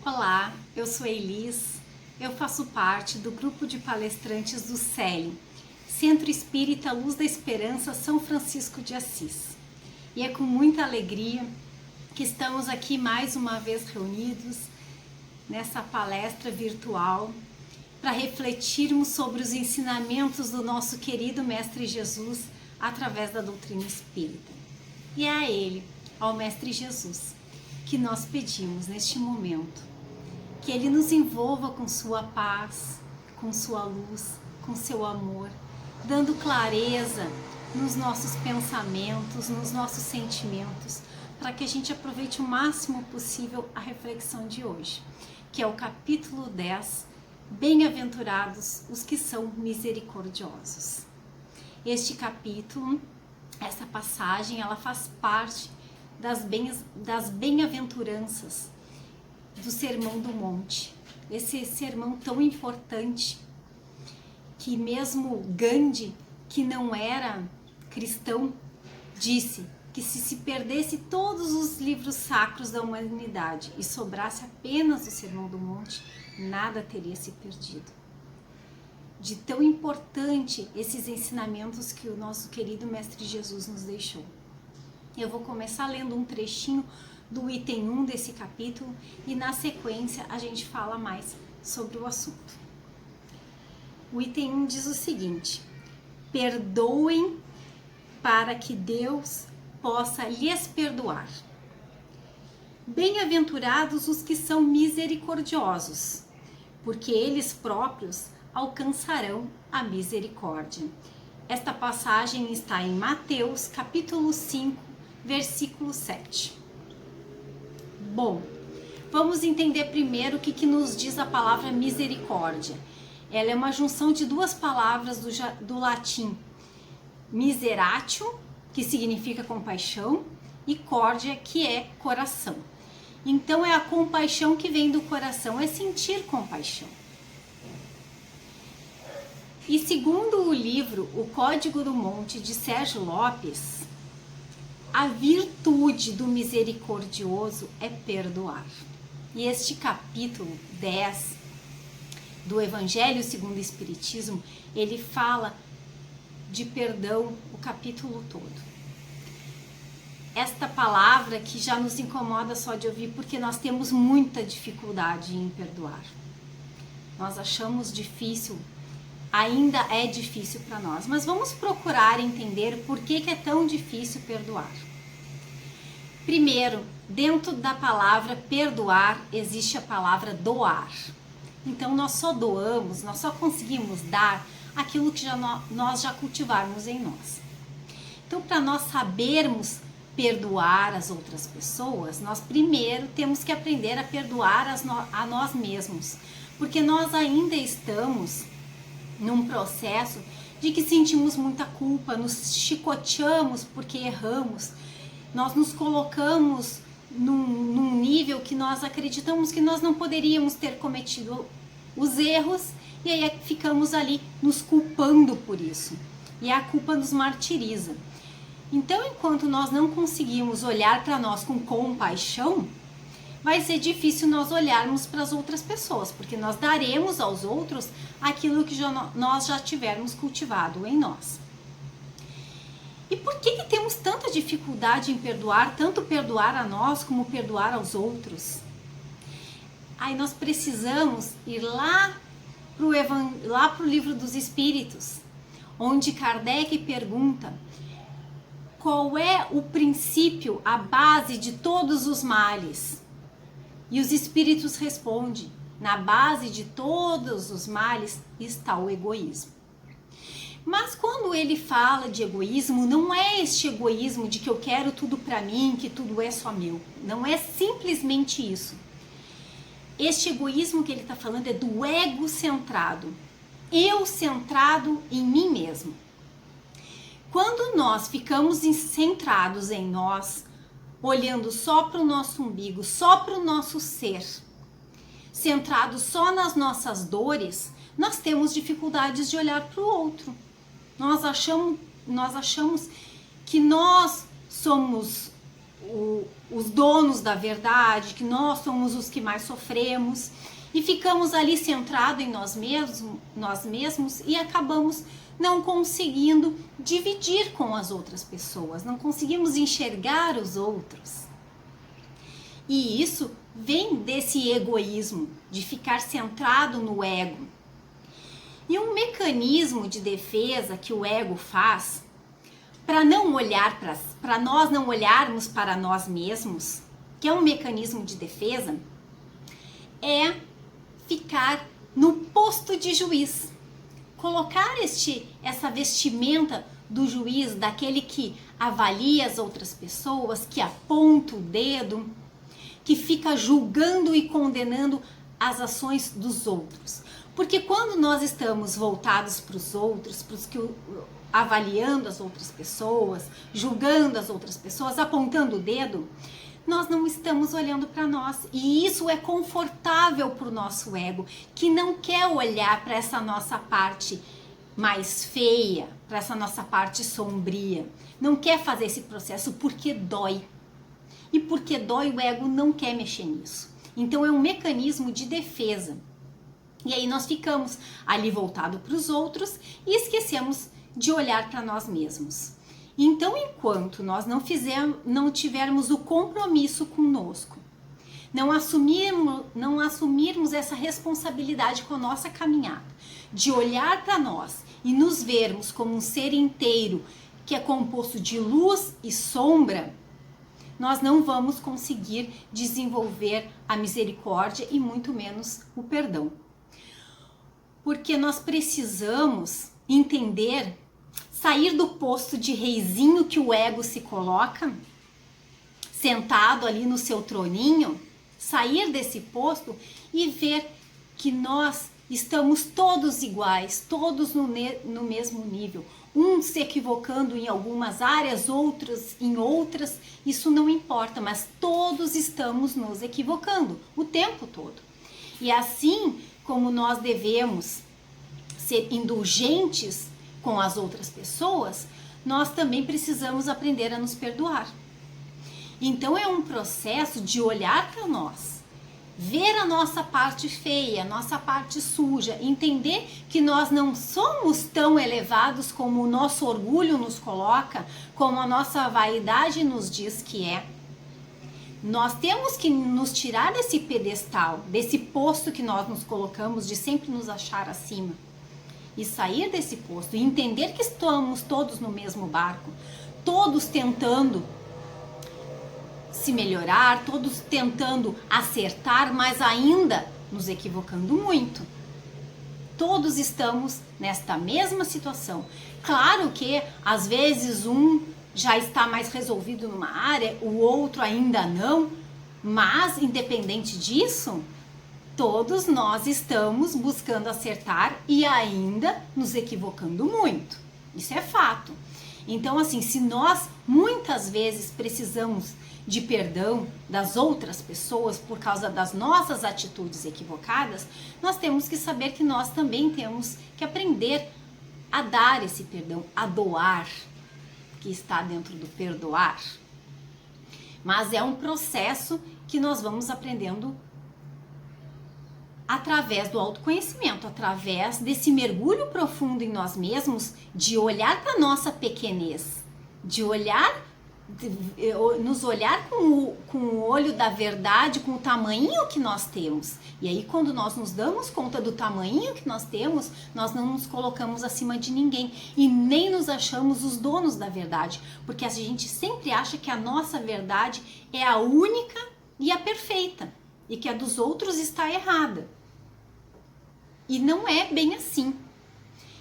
Olá, eu sou Elis, eu faço parte do grupo de palestrantes do CELI, Centro Espírita Luz da Esperança São Francisco de Assis. E é com muita alegria que estamos aqui mais uma vez reunidos nessa palestra virtual para refletirmos sobre os ensinamentos do nosso querido Mestre Jesus através da doutrina espírita. E é a Ele, ao Mestre Jesus, que nós pedimos neste momento que Ele nos envolva com sua paz, com sua luz, com seu amor, dando clareza nos nossos pensamentos, nos nossos sentimentos, para que a gente aproveite o máximo possível a reflexão de hoje, que é o capítulo 10, Bem-aventurados os que são misericordiosos. Este capítulo, essa passagem, ela faz parte das bem-aventuranças do Sermão do Monte, esse sermão tão importante que mesmo Gandhi, que não era cristão, disse que se perdesse todos os livros sacros da humanidade e sobrasse apenas o Sermão do Monte, nada teria se perdido. De tão importante esses ensinamentos que o nosso querido Mestre Jesus nos deixou. Eu vou começar lendo um trechinho do item 1 desse capítulo e na sequência a gente fala mais sobre o assunto. O item 1 diz o seguinte: perdoem para que Deus possa lhes perdoar. Bem-aventurados os que são misericordiosos, porque eles próprios alcançarão a misericórdia. Esta passagem está em Mateus, capítulo 5, versículo 7. Bom, vamos entender primeiro o que nos diz a palavra misericórdia. Ela é uma junção de duas palavras do latim, miseratio, que significa compaixão, e cordia, que é coração. Então é a compaixão que vem do coração, é sentir compaixão. E segundo o livro O Código do Monte, de Sérgio Lopes, a virtude do misericordioso é perdoar. E este capítulo 10 do Evangelho segundo o Espiritismo, ele fala de perdão o capítulo todo. Esta palavra que já nos incomoda só de ouvir, porque nós temos muita dificuldade em perdoar. Nós achamos difícil, ainda é difícil para nós, mas vamos procurar entender por que é tão difícil perdoar. Primeiro, dentro da palavra perdoar, existe a palavra doar. Então nós só doamos, nós só conseguimos dar aquilo que nós já cultivarmos em nós. Então, para nós sabermos perdoar as outras pessoas, nós primeiro temos que aprender a perdoar a nós mesmos, porque nós ainda estamos num processo de que sentimos muita culpa, nos chicoteamos porque erramos, nós nos colocamos num nível que nós acreditamos que nós não poderíamos ter cometido os erros e aí ficamos ali nos culpando por isso. E a culpa nos martiriza. Então, enquanto nós não conseguimos olhar para nós com compaixão, vai ser difícil nós olharmos para as outras pessoas, porque nós daremos aos outros aquilo que nós já tivermos cultivado em nós. E por que temos tanta dificuldade em perdoar, tanto perdoar a nós como perdoar aos outros? Aí nós precisamos ir lá para o Livro dos Espíritos, onde Kardec pergunta qual é o princípio, a base de todos os males. E os Espíritos respondem: na base de todos os males está o egoísmo. Mas quando ele fala de egoísmo, não é este egoísmo de que eu quero tudo para mim, que tudo é só meu. Não é simplesmente isso. Este egoísmo que ele está falando é do ego centrado. Eu centrado em mim mesmo. Quando nós ficamos centrados em nós, olhando só para o nosso umbigo, só para o nosso ser, centrados só nas nossas dores, nós temos dificuldades de olhar para o outro. Nós achamos que nós somos os donos da verdade, que nós somos os que mais sofremos e ficamos ali centrados em nós mesmos e acabamos não conseguindo dividir com as outras pessoas, não conseguimos enxergar os outros. E isso vem desse egoísmo, de ficar centrado no ego. E um mecanismo de defesa que o ego faz para nós não olharmos para nós mesmos, que é um mecanismo de defesa, é ficar no posto de juiz. Colocar essa vestimenta do juiz, daquele que avalia as outras pessoas, que aponta o dedo, que fica julgando e condenando as ações dos outros. Porque quando nós estamos voltados para os outros, avaliando as outras pessoas, julgando as outras pessoas, apontando o dedo, nós não estamos olhando para nós. E isso é confortável para o nosso ego, que não quer olhar para essa nossa parte mais feia, para essa nossa parte sombria. Não quer fazer esse processo porque dói. E porque dói, o ego não quer mexer nisso. Então é um mecanismo de defesa. E aí nós ficamos ali voltados para os outros e esquecemos de olhar para nós mesmos. Então, enquanto nós não tivermos o compromisso conosco, não assumirmos essa responsabilidade com a nossa caminhada, de olhar para nós e nos vermos como um ser inteiro que é composto de luz e sombra, nós não vamos conseguir desenvolver a misericórdia e muito menos o perdão. Porque nós precisamos entender, sair do posto de reizinho que o ego se coloca, sentado ali no seu troninho, sair desse posto e ver que nós estamos todos iguais, todos no mesmo nível. Uns se equivocando em algumas áreas, outros em outras, isso não importa, mas todos estamos nos equivocando o tempo todo. E assim como nós devemos ser indulgentes com as outras pessoas, nós também precisamos aprender a nos perdoar. Então é um processo de olhar para nós, ver a nossa parte feia, a nossa parte suja, entender que nós não somos tão elevados como o nosso orgulho nos coloca, como a nossa vaidade nos diz que é. Nós temos que nos tirar desse pedestal, desse posto que nós nos colocamos de sempre nos achar acima. E sair desse posto e entender que estamos todos no mesmo barco, todos tentando se melhorar, todos tentando acertar, mas ainda nos equivocando muito. Todos estamos nesta mesma situação. Claro que às vezes um já está mais resolvido numa área, o outro ainda não, mas independente disso, todos nós estamos buscando acertar e ainda nos equivocando muito. Isso é fato. Então, assim, se nós muitas vezes precisamos de perdão das outras pessoas por causa das nossas atitudes equivocadas, nós temos que saber que nós também temos que aprender a dar esse perdão, a doar, que está dentro do perdoar. Mas é um processo que nós vamos aprendendo através do autoconhecimento, através desse mergulho profundo em nós mesmos, de olhar para nossa pequenez, de nos olhar com o olho da verdade, com o tamanho que nós temos. E aí quando nós nos damos conta do tamanho que nós temos, nós não nos colocamos acima de ninguém e nem nos achamos os donos da verdade, porque a gente sempre acha que a nossa verdade é a única e a perfeita e que a dos outros está errada. E não é bem assim.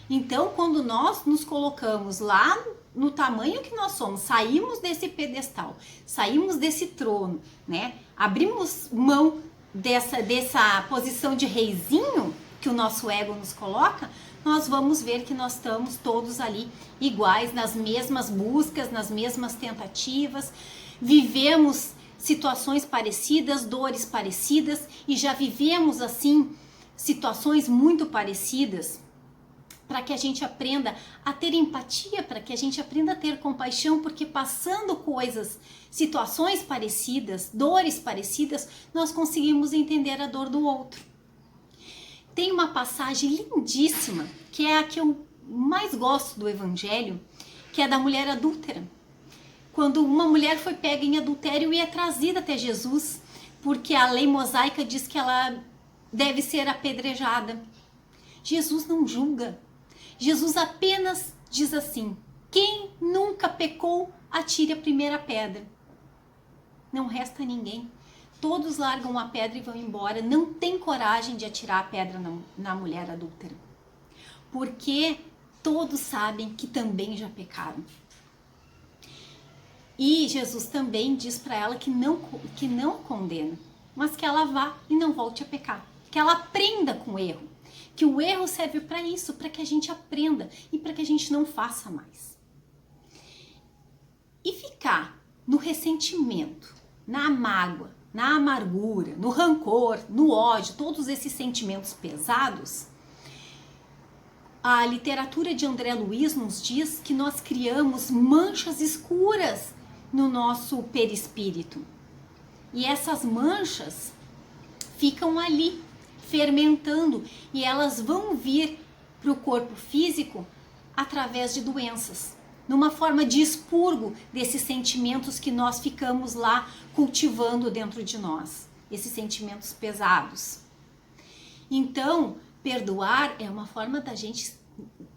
Então, quando nós nos colocamos lá no tamanho que nós somos, saímos desse pedestal, saímos desse trono, né? Abrimos mão dessa posição de reizinho que o nosso ego nos coloca, nós vamos ver que nós estamos todos ali iguais, nas mesmas buscas, nas mesmas tentativas, vivemos situações parecidas, dores parecidas e já vivemos assim situações muito parecidas para que a gente aprenda a ter empatia, para que a gente aprenda a ter compaixão, porque passando coisas, situações parecidas, dores parecidas, nós conseguimos entender a dor do outro. Tem uma passagem lindíssima, que é a que eu mais gosto do Evangelho, que é da mulher adúltera. Quando uma mulher foi pega em adultério e é trazida até Jesus, porque a lei mosaica diz que ela deve ser apedrejada. Jesus não julga. Jesus apenas diz assim: quem nunca pecou, atire a primeira pedra. Não resta ninguém. Todos largam a pedra e vão embora. Não tem coragem de atirar a pedra na mulher adúltera. Porque todos sabem que também já pecaram. E Jesus também diz para ela que não condena, mas que ela vá e não volte a pecar. Que ela aprenda com o erro. Que o erro serve para isso, para que a gente aprenda e para que a gente não faça mais. E ficar no ressentimento, na mágoa, na amargura, no rancor, no ódio, todos esses sentimentos pesados, a literatura de André Luiz nos diz que nós criamos manchas escuras no nosso perispírito. E essas manchas ficam ali, fermentando, e elas vão vir para o corpo físico através de doenças, numa forma de expurgo desses sentimentos que nós ficamos lá cultivando dentro de nós, esses sentimentos pesados. Então, perdoar é uma forma da gente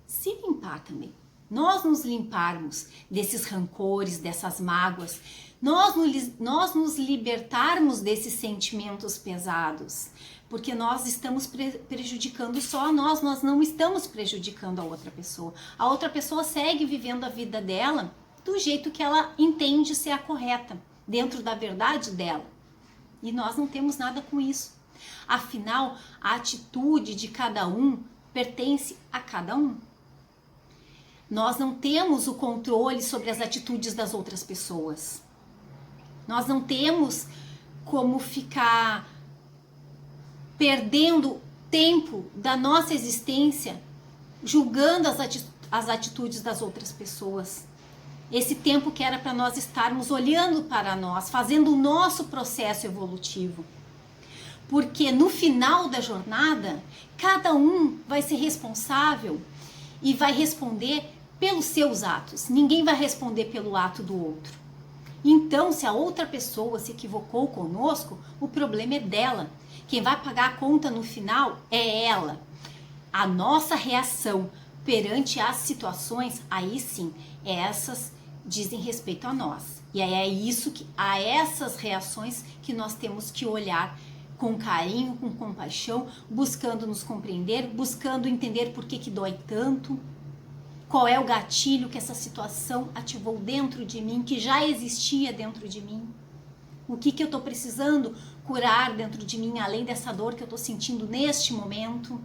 se limpar também. Nós nos limparmos desses rancores, dessas mágoas, nós nos libertarmos desses sentimentos pesados, porque nós estamos prejudicando só a nós não estamos prejudicando a outra pessoa. A outra pessoa segue vivendo a vida dela do jeito que ela entende ser a correta, dentro da verdade dela. E nós não temos nada com isso. Afinal, a atitude de cada um pertence a cada um. Nós não temos o controle sobre as atitudes das outras pessoas. Nós não temos como ficar perdendo tempo da nossa existência julgando as atitudes das outras pessoas. Esse tempo que era para nós estarmos olhando para nós, fazendo o nosso processo evolutivo. Porque no final da jornada, cada um vai ser responsável e vai responder pelos seus atos. Ninguém vai responder pelo ato do outro. Então, se a outra pessoa se equivocou conosco, o problema é dela. Quem vai pagar a conta no final é ela. A nossa reação perante as situações, aí sim, essas dizem respeito a nós. E é a essas reações que nós temos que olhar com carinho, com compaixão, buscando nos compreender, buscando entender por que dói tanto. Qual é o gatilho que essa situação ativou dentro de mim, que já existia dentro de mim? O que eu estou precisando curar dentro de mim, além dessa dor que eu estou sentindo neste momento?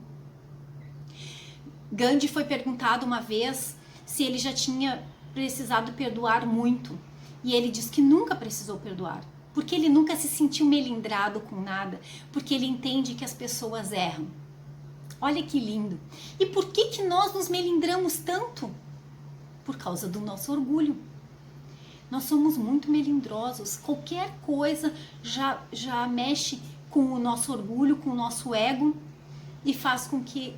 Gandhi foi perguntado uma vez se ele já tinha precisado perdoar muito. E ele diz que nunca precisou perdoar, porque ele nunca se sentiu melindrado com nada, porque ele entende que as pessoas erram. Olha que lindo. E por que nós nos melindramos tanto? Por causa do nosso orgulho. Nós somos muito melindrosos. Qualquer coisa já mexe com o nosso orgulho, com o nosso ego e faz com que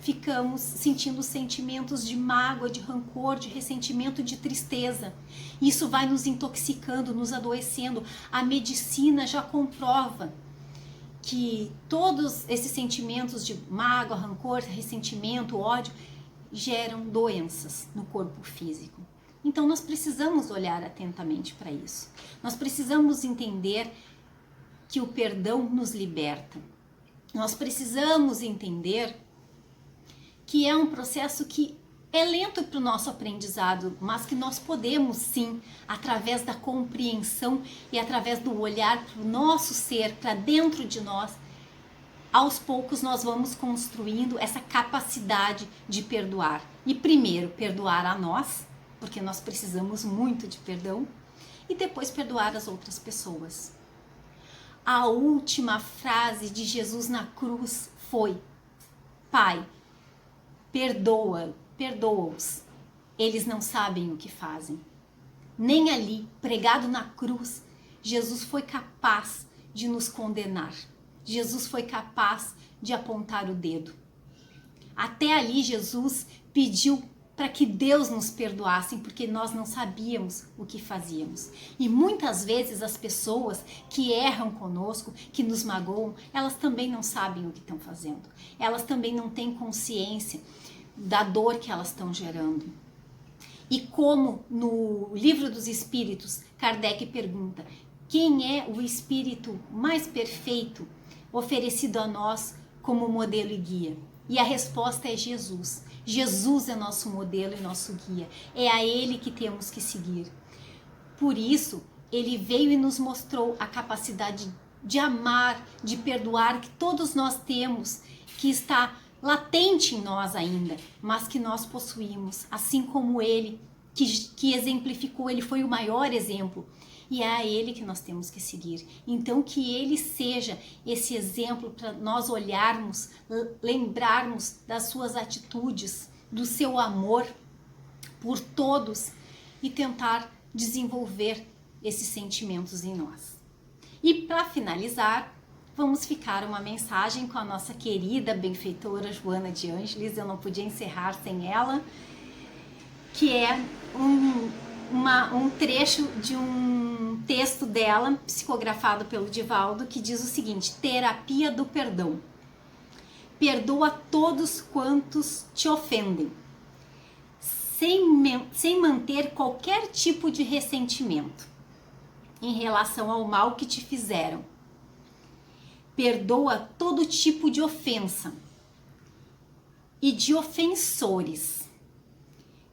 ficamos sentindo sentimentos de mágoa, de rancor, de ressentimento, de tristeza. Isso vai nos intoxicando, nos adoecendo. A medicina já comprova que todos esses sentimentos de mágoa, rancor, ressentimento, ódio geram doenças no corpo físico. Então nós precisamos olhar atentamente para isso. Nós precisamos entender que o perdão nos liberta. Nós precisamos entender que é um processo que é lento para o nosso aprendizado, mas que nós podemos sim, através da compreensão e através do olhar para o nosso ser, para dentro de nós, aos poucos nós vamos construindo essa capacidade de perdoar. E primeiro, perdoar a nós, porque nós precisamos muito de perdão, e depois perdoar as outras pessoas. A última frase de Jesus na cruz foi: Pai, perdoa-os. Eles não sabem o que fazem. Nem ali, pregado na cruz, Jesus foi capaz de nos condenar. Jesus foi capaz de apontar o dedo. Até ali Jesus pediu para que Deus nos perdoasse, porque nós não sabíamos o que fazíamos. E muitas vezes as pessoas que erram conosco, que nos magoam, elas também não sabem o que estão fazendo. Elas também não têm consciência da dor que elas estão gerando. E como no Livro dos Espíritos, Kardec pergunta: quem é o espírito mais perfeito oferecido a nós como modelo e guia? E a resposta é Jesus. Jesus é nosso modelo e nosso guia. É a Ele que temos que seguir. Por isso, Ele veio e nos mostrou a capacidade de amar, de perdoar, que todos nós temos, que está latente em nós ainda, mas que nós possuímos, assim como Ele, que exemplificou, Ele foi o maior exemplo. E é a Ele que nós temos que seguir. Então que Ele seja esse exemplo para nós olharmos, lembrarmos das suas atitudes, do seu amor por todos e tentar desenvolver esses sentimentos em nós. E para finalizar, vamos ficar uma mensagem com a nossa querida benfeitora Joana de Ângeles. Eu não podia encerrar sem ela, que é um trecho de um texto dela, psicografado pelo Divaldo, que diz o seguinte: terapia do perdão. Perdoa todos quantos te ofendem, sem manter qualquer tipo de ressentimento em relação ao mal que te fizeram. Perdoa todo tipo de ofensa e de ofensores,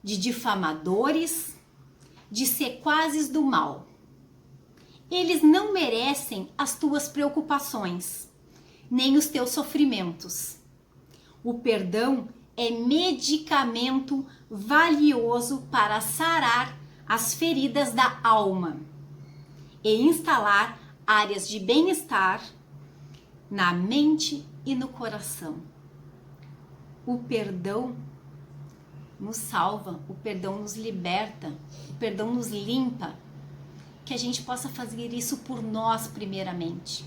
de difamadores, de sequazes do mal. Eles não merecem as tuas preocupações, nem os teus sofrimentos. O perdão é medicamento valioso para sarar as feridas da alma e instalar áreas de bem-estar na mente e no coração. O perdão nos salva, o perdão nos liberta, o perdão nos limpa. Que a gente possa fazer isso por nós primeiramente.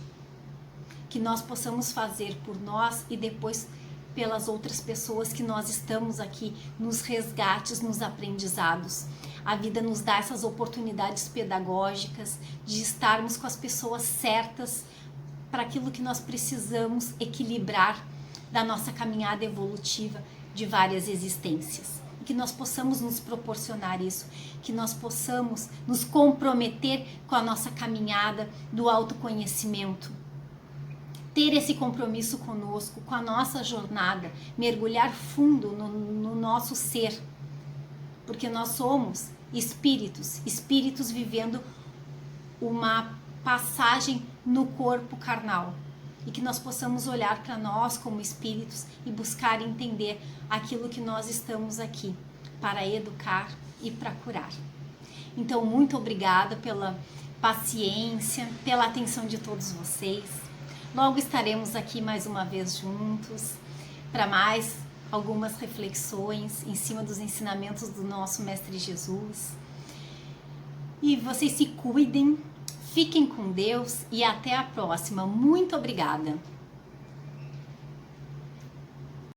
Que nós possamos fazer por nós e depois pelas outras pessoas que nós estamos aqui nos resgates, nos aprendizados. A vida nos dá essas oportunidades pedagógicas de estarmos com as pessoas certas para aquilo que nós precisamos equilibrar da nossa caminhada evolutiva de várias existências. E que nós possamos nos proporcionar isso, que nós possamos nos comprometer com a nossa caminhada do autoconhecimento. Ter esse compromisso conosco, com a nossa jornada, mergulhar fundo no nosso ser, porque nós somos espíritos vivendo uma passagem no corpo carnal, e que nós possamos olhar para nós como espíritos e buscar entender aquilo que nós estamos aqui para educar e para curar. Então, muito obrigada pela paciência, pela atenção de todos vocês. Logo estaremos aqui mais uma vez juntos para mais algumas reflexões em cima dos ensinamentos do nosso Mestre Jesus. E vocês se cuidem, fiquem com Deus e até a próxima. Muito obrigada!